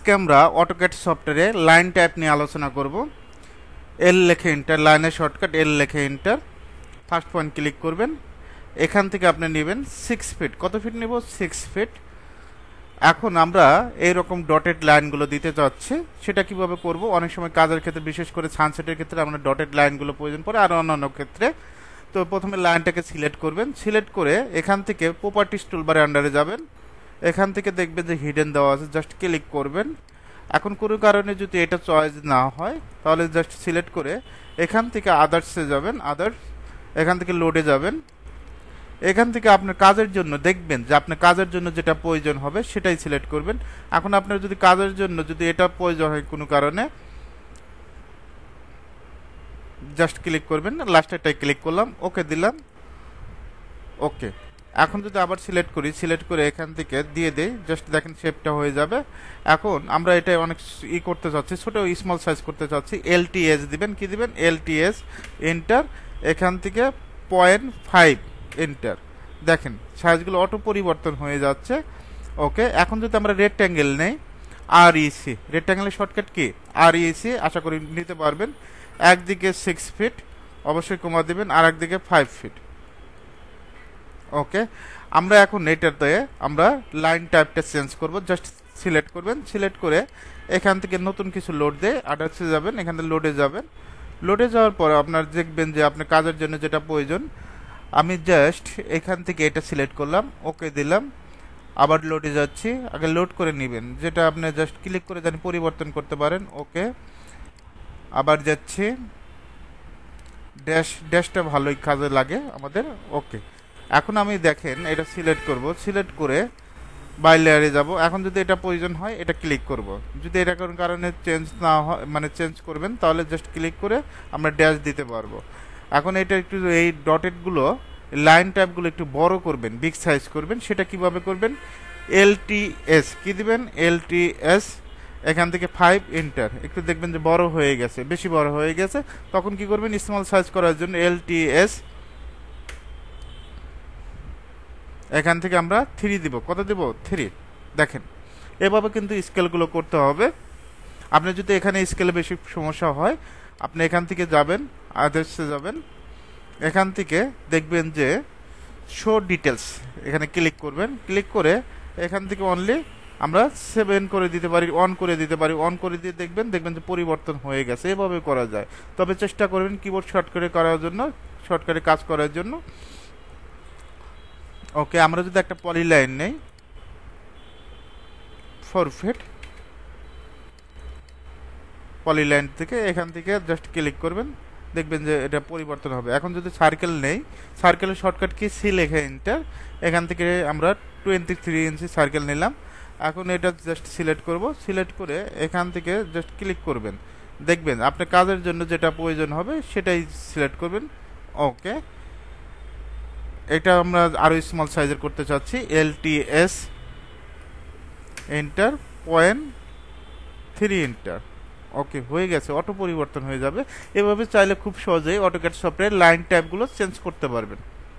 আজকে আমরা অটোক্যাড সফটওয়্যারে লাইন টাইপ নিয়ে আলোচনা করব। এল লেখে এন্টার, লাইনের শর্টকাট এল লেখে এন্টার, ফার্স্ট পয়েন্ট ক্লিক করবেন। এখান থেকে আপনি নেবেন 6 ফিট। কত ফিট নেব? 6 ফিট। এখন আমরা এইরকম ডটেড লাইনগুলো দিতে চাচ্ছি, সেটা কিভাবে করব? অনেক সময় কাজের ক্ষেত্রে, বিশেষ করে সানসেটের ক্ষেত্রে আমরা ডটেড লাইনগুলো প্রয়োজন পড়ে, আর অন্যান্য ক্ষেত্রে। তো প্রথমে লাইনটাকে সিলেক্ট করবেন, সিলেক্ট করে এখান থেকে প্রপার্টিস টুলবারে আন্ডারে যাবেন। এখান থেকে দেখবেন যে হিডেন দেওয়া আছে, জাস্ট ক্লিক করবেন। এখন কোনো কারণে যদি এটা চয়েস না হয় তাহলে জাস্ট সিলেক্ট করে এখান থেকে আদার্সে যাবেন, আদার্স, এখান থেকে লোডে যাবেন। এখান থেকে আপনার কাজের জন্য দেখবেন যে আপনার কাজের জন্য যেটা প্রয়োজন হবে সেটাই সিলেক্ট করবেন। এখন আপনার যদি কাজের জন্য যদি এটা প্রয়োজন হয় কোনো কারণে, জাস্ট ক্লিক করবেন, লাস্টেরটাই ক্লিক করলাম, ওকে দিলাম, ওকে। এখন যদি আবার সিলেক্ট করি, সিলেক্ট করে এখান থেকে দিয়ে দেই, জাস্ট দেখেন শেপটা হয়ে যাবে। এখন আমরা এটা অনেক করতে চাচ্ছি, ছোট স্মল সাইজ করতে চাচ্ছি, এলটিএস দিবেন, কি দিবেন? এলটিএস এন্টার, এখান থেকে 0.5 এন্টার। দেখেন সাইজগুলো অটো পরিবর্তন হয়ে যাচ্ছে, ওকে। এখন যদি আমরা রেক্ট্যাঙ্গেল নেই, REC, রেক্ট্যাঙ্গেলের শর্টকাট কি? REC, আশা করি নিতে পারবেন। একদিকে 6 ফিট অবশ্যই কমা দিবেন, আর একদিকে 5 ফিট, ওকে। আমরা এখন এটাতে আমরা লাইন টাইপটা চেঞ্জ করব, জাস্ট সিলেক্ট করবেন, সিলেক্ট করে এখান থেকে নতুন কিছু লোড দিয়ে আদার্সে যাবেন, এখান থেকে লোডে যাবেন। লোডে যাওয়ার পর আপনার দেখবেন যে আপনার কাজের জন্য যেটা প্রয়োজন, আমি জাস্ট এখান থেকে এটা সিলেক্ট করলাম, ওকে দিলাম, আবার লোডে যাচ্ছি। আগে লোড করে নেবেন, যেটা আপনি জাস্ট ক্লিক করে জানি পরিবর্তন করতে পারেন, ওকে। আবার যাচ্ছি, ড্যাশটা ভালোই কাজে লাগে আমাদের, ওকে। এখন আমি দেখেন এটা সিলেক্ট করব, সিলেক্ট করে বাই লেয়ারে যাব। এখন যদি এটা প্রয়োজন হয় এটা ক্লিক করব, যদি এটা কোনো কারণে চেঞ্জ না হয়, মানে চেঞ্জ করবেন, তাহলে জাস্ট ক্লিক করে আমরা ড্যাশ দিতে পারবো। এখন এটা একটু এই ডটেডগুলো, লাইন টাইপগুলো একটু বড় করবেন, বিগ সাইজ করবেন। সেটা কিভাবে করবেন? LTS, কি দিবেন? LTS, এখান থেকে 5 এন্টার। একটু দেখবেন যে বড় হয়ে গেছে, বেশি বড় হয়ে গেছে, তখন কি করবেন? স্মল সাইজ করার জন্য LTS, এখান থেকে আমরা 3 দিব। কত দিব? 3। দেখেন এভাবে কিন্তু স্কেলগুলো করতে হবে। আপনি যদি এখানে স্কেলে বেশি সমস্যা হয়, আপনি এখান থেকে যাবেন, আদার্সে যাবেন, এখান থেকে দেখবেন যে শো ডিটেলস, এখানে ক্লিক করবেন, ক্লিক করে এখান থেকে অনলি আমরা 7 করে দিতে পারি, অন করে দিতে পারি। অন করে দিয়ে দেখবেন যে পরিবর্তন হয়ে গেছে। এভাবে করা যায়, তবে চেষ্টা করবেন কিবোর্ড শর্টকাটে করার জন্য, শর্টকাটে কাজ করার জন্য, ওকে। আমরা যদি একটা পলি লাইন নেই, 4 ফিট, পলি লাইন থেকে এখান থেকে জাস্ট ক্লিক করবেন, দেখবেন যে এটা পরিবর্তন হবে। এখন যদি সার্কেল নেই, সার্কেলের শর্টকাট কি? সি লেখে এন্টার, এখান থেকে আমরা 23 ইঞ্চি সার্কেল নিলাম। এখন এটা জাস্ট সিলেক্ট করব, সিলেক্ট করে এখান থেকে জাস্ট ক্লিক করবেন, দেখবেন আপনার কাজের জন্য যেটা প্রয়োজন হবে সেটাই সিলেক্ট করবেন, ওকে। এটা আমরা আরো স্মল সাইজের করতে চাচ্ছি, LTS এন্টার, 0.3 এন্টার, ওকে। হয়ে গেছে, অটো পরিবর্তন হয়ে যাবে। এভাবে চাইলে খুব সহজেই অটোক্যাড সফটওয়্যার লাইন টাইপগুলো চেঞ্জ করতে পারবেন।